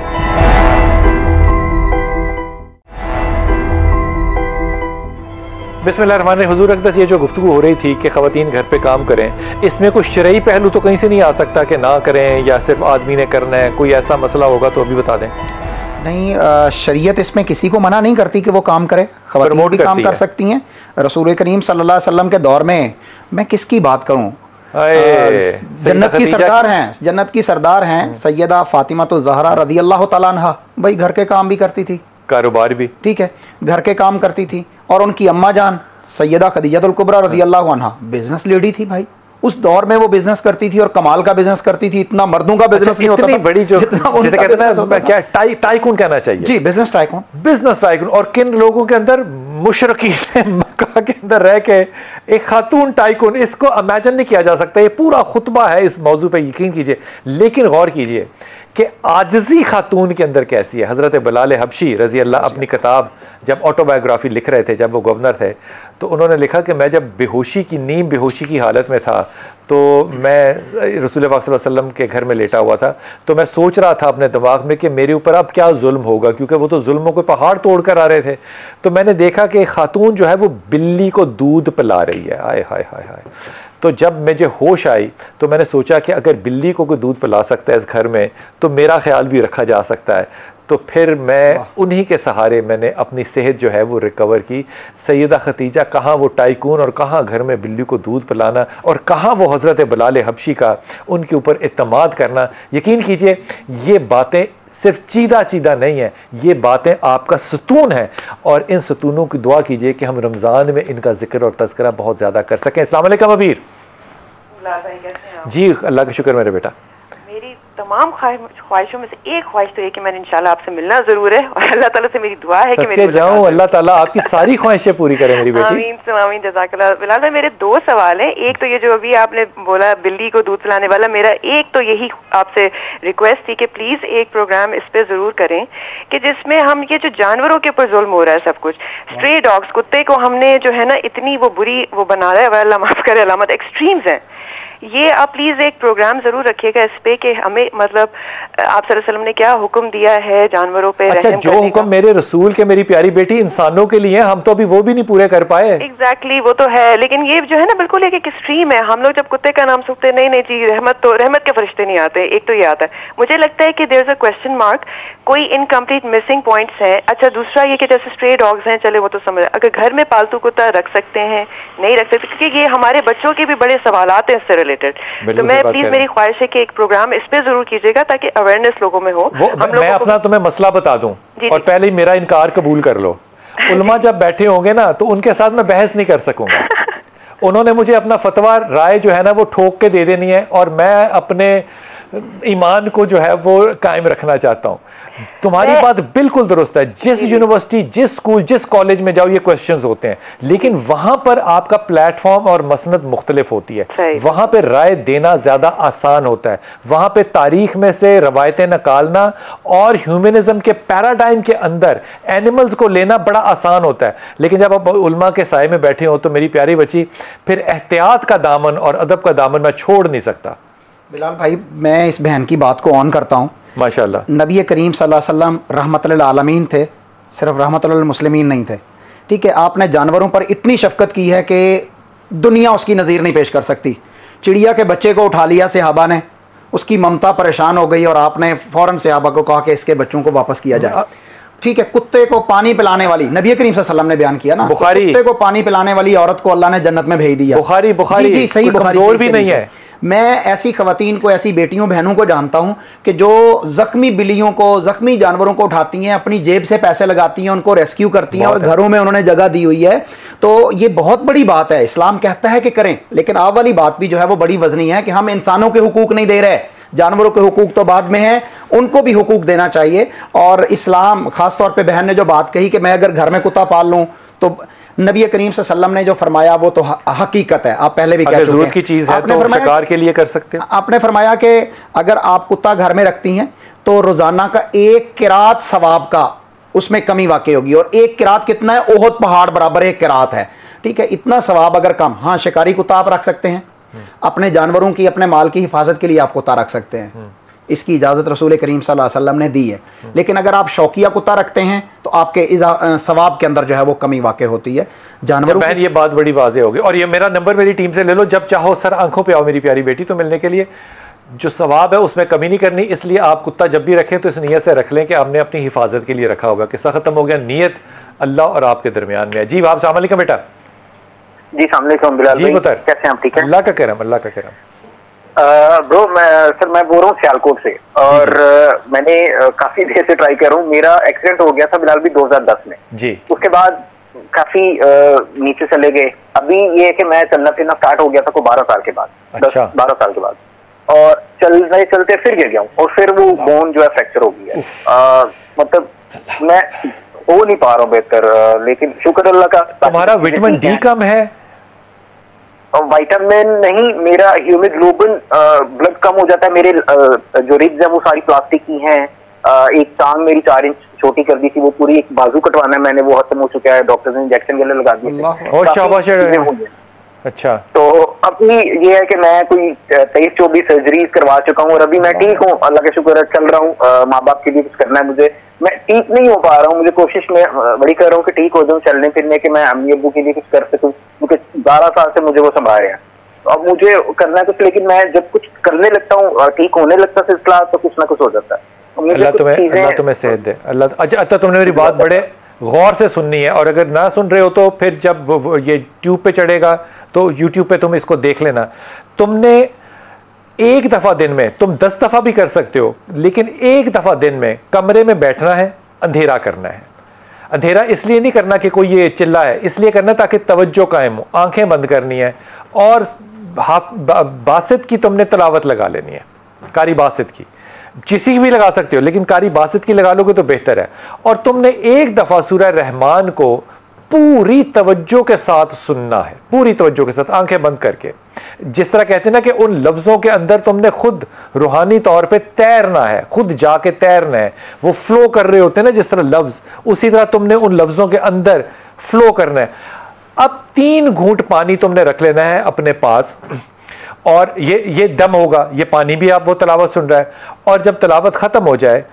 बिस्मिल्लाहिर्रहमानिर्रहीम। हुजूर अक़दस, ये जो गुफ्तगू हो रही थी कि ख़वातीन घर पे काम करें, इसमें कुछ शरई पहलू तो कहीं से नहीं आ सकता कि ना करें या सिर्फ आदमी ने करना है? कोई ऐसा मसला होगा तो अभी बता दें। नहीं, शरीयत इसमें किसी को मना नहीं करती कि वो काम करे, ख़वातीन भी काम कर सकती हैं। रसूल करीम सल्लल्लाहु अलैहि वसल्लम के दौर में मैं किसकी बात करूं, जन्नत की सरदार हैं, जन्नत की सरदार हैं सैयदा फातिमा तो ज़हरा रज़ी अल्लाह तआला अन्हा, भाई घर के काम भी करती थी, कारोबार भी, ठीक है, घर के काम करती थी। और उनकी अम्मा जान सैयदा खदीजतुल कुबरा रज़ी अल्लाह अन्हा बिजनेस लेडी थी भाई, उस दौर में वो बिजनेस करती थी और कमाल का बिजनेस करती थी, इतना मर्दों का बिजनेस नहीं होता था बड़ी जो जैसे कहते हैं क्या टाइकून कहना चाहिए जी, बिजनेस टाइकून, बिजनेस टाइकून। और किन लोगों के अंदर मुशरकीन मक्का के अंदर रह के एक खातून टाइकून, इसको इमेजिन नहीं किया जा सकता। ये पूरा खुतबा है इस मौजू पे, यकीन कीजिए। लेकिन गौर कीजिए कि आजिज़ी खातून के अंदर कैसी है। हज़रत बिलाल हबशी रज़ी अल्लाह अपनी किताब जब ऑटोबायोग्राफी लिख रहे थे, जब वो गवर्नर थे, तो उन्होंने लिखा कि मैं जब बेहोशी की नीम बेहोशी की हालत में था, तो मैं रसूल पाक सल्लल्लाहु अलैहि वसल्लम के घर में लेटा हुआ था, तो मैं सोच रहा था अपने दिमाग में कि मेरे ऊपर अब क्या जुल्म होगा, क्योंकि वो तो जुल्मों को पहाड़ तोड़ कर आ रहे थे। तो मैंने देखा कि खातून जो है वो बिल्ली को दूध पिला रही है। आए हाय हाय हाय। तो जब मुझे होश आई तो मैंने सोचा कि अगर बिल्ली को कोई दूध पिला सकता है इस घर में, तो मेरा ख्याल भी रखा जा सकता है। तो फिर मैं उन्हीं के सहारे मैंने अपनी सेहत जो है वो रिकवर की। सैयदा खतीजा कहाँ वो टाइकून, और कहाँ घर में बिल्ली को दूध पिलाना, और कहाँ वो हज़रत बिलाल हबशी का उनके ऊपर इत्तमाद करना। यकीन कीजिए ये बातें सिर्फ चीदा चीदा नहीं है, ये बातें आपका सुतून है। और इन सुतूनों की दुआ कीजिए कि हम रमज़ान में इनका जिक्र और तज़किरा बहुत ज़्यादा कर सकें। अस्सलाम वालेकुम अबीर जी। अल्लाह का शुक्र मेरे बेटा। मेरी तमाम ख्वाहिशों में से एक ख्वाहिश तो ये कि मैंने इंशाल्लाह आपसे मिलना जरूर है, और अल्लाह ताला से मेरी दुआ है कि मेरी जाऊं, अल्लाह ताला आपकी सारी ख्वाहिशें पूरी करे मेरी बेटी। आमीन आमीन, जज़ाकल्लाह। बिलाल भाई मेरे दो सवाल हैं। एक तो ये जो अभी आपने बोला बिल्ली को दूध पिलाने वाला, मेरा एक तो यही आपसे रिक्वेस्ट थी कि प्लीज एक प्रोग्राम इस पे जरूर करें कि जिसमें हम ये जो जानवरों के ऊपर जुल्म हो रहा है सब कुछ, स्ट्रे डॉग्स, कुत्ते को हमने जो है ना इतनी वो बुरी वो बना रहा है, अल्लाह माफ करे, अलामत एक्सट्रीम्स हैं। ये आप प्लीज एक प्रोग्राम जरूर रखिएगा इस पे कि हमें मतलब आप सल्लल्लाहु अलैहि वसल्लम ने क्या हुक्म दिया है जानवरों पे। अच्छा, जो हुक्म मेरे रसूल के मेरी प्यारी बेटी इंसानों के लिए, हम तो अभी वो भी नहीं पूरे कर पाए। एग्जैक्टली वो तो है, लेकिन ये जो है ना बिल्कुल एक एक्सट्रीम है। हम लोग जब कुत्ते का नाम सुनते नहीं नहीं जी रहमत के फरिश्ते नहीं आते, एक तो ये आता है। मुझे लगता है कि there is a question mark, कोई इनकम्प्लीट मिसिंग पॉइंट्स है। अच्छा, दूसरा ये कि जैसे स्ट्रे डॉग्स हैं, चले वो तो समझ, अगर घर में पालतू कुत्ता रख सकते हैं नहीं रख सकते, क्योंकि ये हमारे बच्चों के भी बड़े सवालात हैं इससे रिलेटेड। तो मैं प्लीज मेरी ख्वाहिश है कि एक प्रोग्राम इस पे जरूर कीजिएगा ताकि अवेयरनेस लोगों में हो। मैं अपना तुम्हें मसला बता दूं और पहले ही मेरा इनकार कबूल कर लो। उलमा जब बैठे होंगे ना तो उनके साथ मैं बहस नहीं कर सकूंगा। उन्होंने मुझे अपना फतवा राय जो है ना वो ठोक के दे देनी है, और मैं अपने ईमान को जो है वो कायम रखना चाहता हूँ। तुम्हारी बात बिल्कुल दुरुस्त है। जिस यूनिवर्सिटी, जिस स्कूल, जिस कॉलेज में जाओ ये क्वेश्चंस होते हैं, लेकिन वहां पर आपका प्लेटफॉर्म और मसनद मुख्तलिफ होती है। वहां पे राय देना ज्यादा आसान होता है। वहां पे तारीख में से रवायतें निकालना और ह्यूमनिज्म के पैराडाइम के अंदर एनिमल्स को लेना बड़ा आसान होता है। लेकिन जब आप उलमा के साए में बैठे हो तो मेरी प्यारी बच्ची, फिर एहतियात का दामन और अदब का दामन मैं छोड़ नहीं सकता। बिलाल भाई, मैं इस बहन की बात को ऑन करता हूँ। माशाल्लाह, नबी करीम सल्लल्लाहु अलैहि वसल्लम रहमतुल आलमीन थे, सिर्फ रहमतुल मुस्लिमीन नहीं थे। ठीक है, आपने जानवरों पर इतनी शफकत की है कि दुनिया उसकी नज़ीर नहीं पेश कर सकती। चिड़िया के बच्चे को उठा लिया सहाबा ने, उसकी ममता परेशान हो गई और आपने फ़ौरन सहाबा को कहा कि इसके बच्चों को वापस किया जाए। ठीक है, कुत्ते को पानी पिलाने वाली, नबी करीम सल्लल्लाहु अलैहि वसल्लम ने बयान किया ना, कुत्ते को पानी पिलाने वाली औरत को अल्लाह ने जन्नत में भेज दिया। बुखारी जी, सही, बुखारी भी नहीं है। मैं ऐसी खवातीन को, ऐसी बेटियों बहनों को जानता हूं कि जो ज़ख्मी बिल्लियों को, ज़ख्मी जानवरों को उठाती हैं, अपनी जेब से पैसे लगाती हैं, उनको रेस्क्यू करती हैं और घरों में उन्होंने जगह दी हुई है। तो ये बहुत बड़ी बात है। इस्लाम कहता है कि करें, लेकिन आप वाली बात भी जो है वो बड़ी वजनी है कि हम इंसानों के हुकूक नहीं दे रहे, जानवरों के हुकूक तो बाद में हैं, उनको भी हुकूक देना चाहिए। और इस्लाम, ख़ास तौर पे बहन ने जो बात कही कि मैं अगर घर में कुत्ता पाल लूँ, तो नबी करीम सल्लल्लाहु अलैहि वसल्लम ने जो फरमाया वो तो हकीकत है। आप पहले भी कह चुके हैं, की चीज है तो शिकार के लिए कर सकते हैं। आपने फरमाया कि अगर आप कुत्ता घर में रखती हैं तो रोजाना का एक किरात सवाब का उसमें कमी वाकई होगी। और एक किरात कितना है? ओहद पहाड़ बराबर एक किरात है। ठीक है, इतना सवाब अगर कम। हाँ, शिकारी कुत्ता आप रख सकते हैं, अपने जानवरों की, अपने माल की हिफाजत के लिए आप कुत्ता रख सकते हैं, इसकी इजाज़त रसूल करीम सल्लल्लाहु अलैहि वसल्लम ने दी है। लेकिन अगर आप शौकिया कुत्ता रखते हैं तो आपके सवाब के अंदर जो है वो कमी वाक़ई होती है। जानवरों ये बात बड़ी वाज़ेह होगी। और ये मेरा नंबर मेरी टीम से ले लो, जब चाहो सर आंखों पे आओ मेरी प्यारी बेटी तो मिलने के लिए। जो सवाब है उसमें कमी नहीं करनी, इसलिए आप कुत्ता जब भी रखें तो इस नीयत से रख लें कि आपने अपनी हिफाजत के लिए रखा होगा। किस्सा ख़त्म हो गया, नीयत अल्लाह और आपके दरमियान में है। जी आप सलाम अलैकुम बेटा। जी सलाम अलैकुम बिलाल जी भाई, पुत्र कैसे हैं आप? ठीक है, अल्लाह का करम, अल्लाह का करम। ब्रो मैं बोल रहा हूँ सियालकोट से, और मैंने काफी देर से ट्राई कर रहा हूँ। मेरा एक्सीडेंट हो गया था बिलाल भी 2010 में जी। उसके बाद काफी नीचे चले गए। अभी ये है कि मैं चलना फिरना स्टार्ट हो गया था को 12 साल के बाद, अच्छा। 12 साल के बाद, और चलते चलते फिर गिर गया हूँ, और फिर वो बोन जो है फ्रैक्चर हो गई है। मतलब मैं हो नहीं पा रहा हूँ बेहतर, लेकिन शुक्र अल्लाह का। तुम्हारा विटामिन डी कम है? विटामिन नहीं, मेरा हीमोग्लोबिन ब्लड कम हो जाता है। मेरे जो रिब्स है वो सारी प्लास्टिक की हैं। एक टांग मेरी 4 इंच छोटी कर दी थी, वो पूरी, एक बाजू कटवाना है मैंने, वो खत्म हो चुका है, डॉक्टर ने इंजेक्शन के लिए लगा दिए। अच्छा, तो अभी ये है कि मैं कोई 23-24 सर्जरी करवा चुका हूँ, और अभी मैं ठीक हूँ, अल्लाह का शुक्र है, चल रहा हूँ। माँ बाप के लिए कुछ करना है मुझे, मैं ठीक नहीं हो पा रहा हूँ। मुझे कोशिश में बड़ी कर रहा हूँ कि ठीक हो जाऊँ, चलने फिरने के, मैं अम्मी अब्बू के लिए कुछ कर सकूँ, क्योंकि 12 साल से मुझे वो संभाल रहे हैं। तो अब मुझे करना है कुछ, लेकिन मैं जब कुछ करने लगता हूँ, ठीक होने लगता सिलसिला, तो कुछ ना कुछ हो जाता है। अल्लाह तुम्हें सेहत दे, अल्लाह। अच्छा, तुमने मेरी बात बड़े गौर से सुननी है, और अगर ना सुन रहे हो तो फिर जब ये ट्यूब पे चढ़ेगा तो यूट्यूब पे तुम इसको देख लेना। तुमने एक दफ़ा दिन में, तुम 10 दफ़ा भी कर सकते हो, लेकिन एक दफ़ा दिन में कमरे में बैठना है, अंधेरा करना है। अंधेरा इसलिए नहीं करना कि कोई ये चिल्ला है, इसलिए करना ताकि तवज्जो कायम हो। आंखें बंद करनी है, और बासित की तुमने तलावत लगा लेनी है, कारी बासित की, किसी की भी लगा सकते हो, लेकिन कारी बासित की लगा लोगे तो बेहतर है। और तुमने एक दफ़ा सूरह रहमान को पूरी तवज्जो के साथ सुनना है, पूरी तवज्जो के साथ, आंखें बंद करके। जिस तरह कहते हैं ना कि उन लफ्ज़ों के अंदर तुमने खुद रूहानी तौर पे तैरना है, खुद जाके तैरना है, वो फ्लो कर रहे होते हैं ना जिस तरह लफ्ज़, उसी तरह तुमने उन लफ्ज़ों के अंदर फ्लो करना है। अब 3 घूंट पानी तुमने रख लेना है अपने पास, और ये दम होगा, ये पानी भी आप वो तलावत सुन रहा है, और जब तलावत ख़त्म हो जाए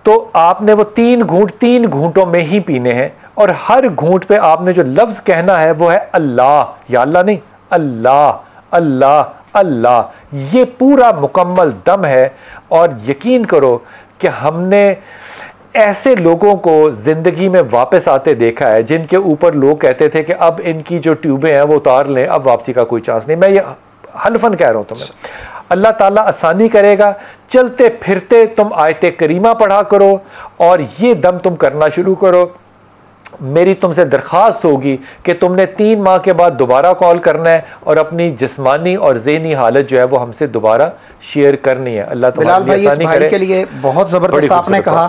तो आपने वो 3 घूंट 3 घूंटों में ही पीने हैं, और हर घूंट पे आपने जो लफ्ज़ कहना है वो है अल्लाह, या अल्लाह नहीं, अल्लाह अल्लाह अल्लाह। ये पूरा मुकम्मल दम है, और यकीन करो कि हमने ऐसे लोगों को ज़िंदगी में वापस आते देखा है जिनके ऊपर लोग कहते थे कि अब इनकी जो ट्यूबें हैं वो उतार लें, अब वापसी का कोई चांस नहीं। मैं ये हल्फन कह रहा हूँ तुम्हें, अल्लाह ताला आसानी करेगा। चलते फिरते तुम आयते करीमा पढ़ा करो, और ये दम तुम करना शुरू करो। मेरी तुमसे दरख्वास्त होगी कि तुमने 3 माह के बाद दोबारा कॉल करना है, और अपनी जिस्मानी और ज़हनी हालत जो है वो हमसे दोबारा शेयर करनी है। अल्लाह बिलाल भाई, इस भाई के लिए बहुत ज़बरदस्त आपने कहा।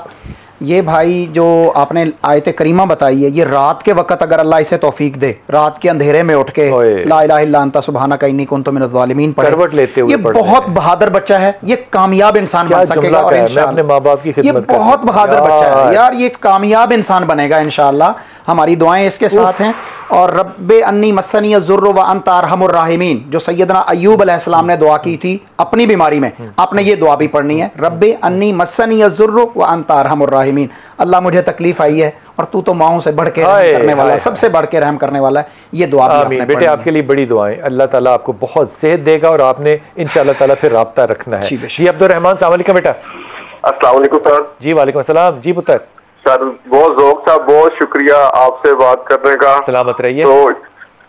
ये भाई जो आपने आयत करीमा बताई है, ये रात के वक्त अगर अल्लाह इसे तौफीक दे, रात के अंधेरे में उठ के ला इलाहा इल्ला अंता सुब्हानका इन्नी कुन्तु मिनज़ ज़ालिमीन पढ़े, लेते हुए ये बहुत बहादुर बच्चा है। ये कामयाब इंसान बन सकेगा, और इंशाअल्लाह अपने माँ बाप की खिदमत, ये बहुत बहादुर बच्चा है यार, ये कामयाब इंसान बनेगा इंशाअल्लाह। हमारी दुआएं इसके साथ हैं। और रब्बे अन्नी मस्सनी ज़ुर्र व अंता अरहमुर राहिमीन, जो सैयदना अय्यूब अलैहिस्सलाम ने दुआ की थी अपनी बीमारी में, आपने ये दुआ भी पढ़नी है, रब्बे अन्नी मस्सनी ज़ुर्र व अंता अरहमुर राहिमीन। अल्लाह मुझे तकलीफ आई है और तू तो माओं से बढ़ के रहम करने वाला है, सबसे बढ़ के रहम करने वाला है। ये दुआ आमीन बेटे, आपके लिए बड़ी दुआएं। अल्लाह ताला आपको बहुत सेहत देगा, और आपने इंशाअल्लाह ताला फिर राब्ता रखना है। जी अब्दुल रहमान, अस्सलाम वालेकुम बेटा। अस्सलाम वालेकुम सर। जी वालेकुम अस्सलाम। जी पुत्र। सर बहुत ज़ौक़ था, बहुत शुक्रिया आपसे बात करने का। सलामत रहिए। तो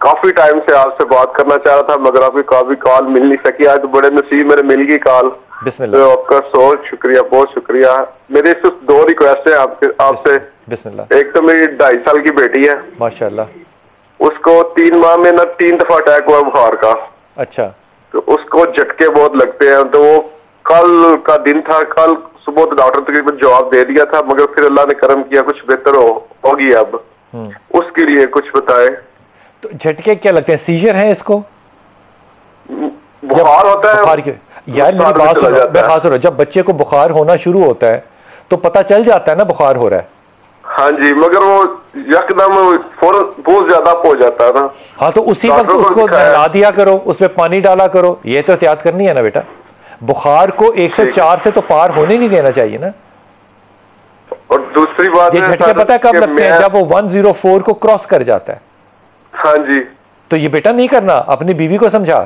काफी टाइम से आपसे बात करना चाह रहा था, मगर आपकी काफी कॉल मिल नहीं सकी। आज तो बड़े नसीब मेरे मिल गई कॉल। बिस्मिल्लाह। तो आपका बहुत शुक्रिया, बहुत शुक्रिया। मेरे सिर्फ 2 रिक्वेस्ट है आपसे। बिस्मिल्लाह। एक तो मेरी 2.5 साल की बेटी है, माशाल्लाह, उसको 3 माह में ना 3 दफा अटैक हुआ बुखार का। अच्छा। तो उसको झटके बहुत लगते हैं। तो वो कल का दिन था, कल सुबह तो डॉक्टर तकरीबन जवाब दे दिया था, मगर फिर अल्लाह ने करम किया, कुछ बेहतर हो गया। अब उसके लिए कुछ बताए। तो झटके क्या लगते हैं? सीजर है इसको? बुखार होता है? बुखार के यार मेरी बात सुनो, जब बच्चे को बुखार होना शुरू होता है तो पता चल जाता है ना बुखार हो रहा है। हाँ जी, मगर वो यकदम फौरन बहुत ज्यादा हो जाता है ना। हाँ, तो उसी वक्त उसको नहला दिया करो, उसमें पानी डाला करो, ये तो एहतियात करनी है ना बेटा। बुखार को 104 से तो पार होने नहीं देना चाहिए ना। और दूसरी बात, ये झटके पता है कब लगते हैं? जब वो 104 को क्रॉस कर जाता है। हाँ जी। तो ये बेटा नहीं करना, अपनी बीवी को समझा।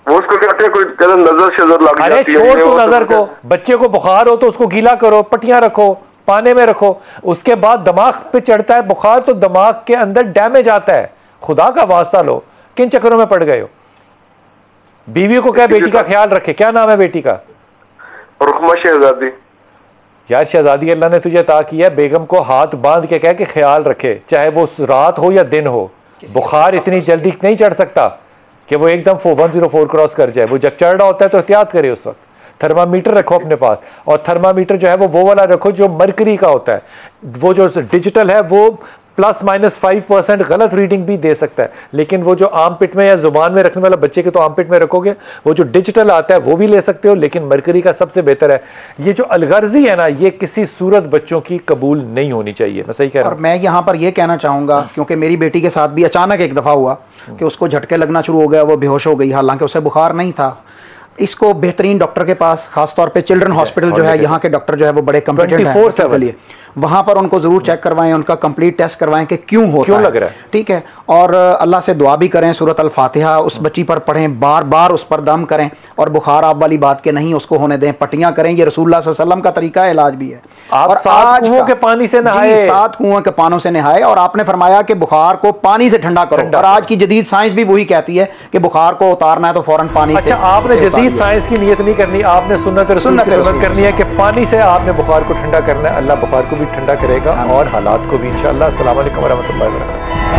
वो उसको कहते हैं, कोई कहते नजर शजर लग जाती है। अरे छोड़ तू नजर को, बच्चे को बुखार हो तो उसको गीला करो, पट्टियां रखो, पाने में रखो, उसके बाद दिमाग पे चढ़ता है बुखार तो दिमाग के अंदर डैमेज आता है। खुदा का वास्ता लो, किन चक्करों में पड़ गए हो? बीवी को क्या बेटी का ख्याल रखे, क्या नाम है बेटी का? रुखमा शहजादी। यार शहजादी अल्लाह ने तुझे अता किया, बेगम को हाथ बांध के कह के ख्याल रखे, चाहे वो रात हो या दिन हो। बुखार इतनी जल्दी नहीं चढ़ सकता कि वो एकदम 104 क्रॉस कर जाए। वो जब चढ़ रहा होता है तो एहतियात करे उस वक्त। थर्मामीटर रखो अपने पास, और थर्मामीटर जो है वो वाला रखो जो मरकरी का होता है। वो जो डिजिटल है वो ±5% गलत रीडिंग भी दे सकता है, लेकिन वो जो आम पिट में या जुबान में रखने वाला, बच्चे के तो आम पिट में रखोगे, वो जो डिजिटल आता है वो भी ले सकते हो, लेकिन मरकरी का सबसे बेहतर है। ये जो अलगर्जी है ना, ये किसी सूरत बच्चों की कबूल नहीं होनी चाहिए। मैं सही कह रहा हूं? और मैं यहाँ पर ये कहना चाहूँगा, क्योंकि मेरी बेटी के साथ भी अचानक एक दफ़ा हुआ कि उसको झटके लगना शुरू हो गया, वो बेहोश हो गई, हालांकि उसे बुखार नहीं था। इसको बेहतरीन डॉक्टर के पास, खासतौर पे चिल्ड्रन हॉस्पिटल जो है, यहाँ के डॉक्टर जो है वो बड़े कम्पिटेंट हैं बच्चों के लिए, वहाँ पर उनको ज़रूर चेक करवाएं, उनका कंप्लीट टेस्ट करवाएं कि क्यों लग रहा है, ठीक है। और अल्लाह से दुआ भी करें, सूरत अल फातिहा उस बच्ची पर पढ़ें, बार बार उस पर दम करें, और बुखार आप वाली बात के नहीं उसको होने दें, पट्टियाँ करें। ये रसूलुल्लाह सल्लल्लाहु अलैहि वसल्लम का तरीका है, इलाज भी है। और 7 कुओं के पानी से नहाए, 7 कुओं के पानों से नहाए, और आपने फरमाया कि बुखार को पानी से ठंडा करो। और आज की जदीद साइंस भी वही कहती है कि बुखार को उतारना है तो फौरन पानी से। अच्छा, आपने जदीद साइंस की नियत नहीं करनी, आपने सुन्नत रसूल की सुन्नत करनी है कि पानी से आपने बुखार को ठंडा करना है। अल्लाह बुखार को भी ठंडा करेगा और हालात को भी इंशाअल्लाह। अस्सलाम वालेकुम व रहमतुल्लाहि व बरकातहू।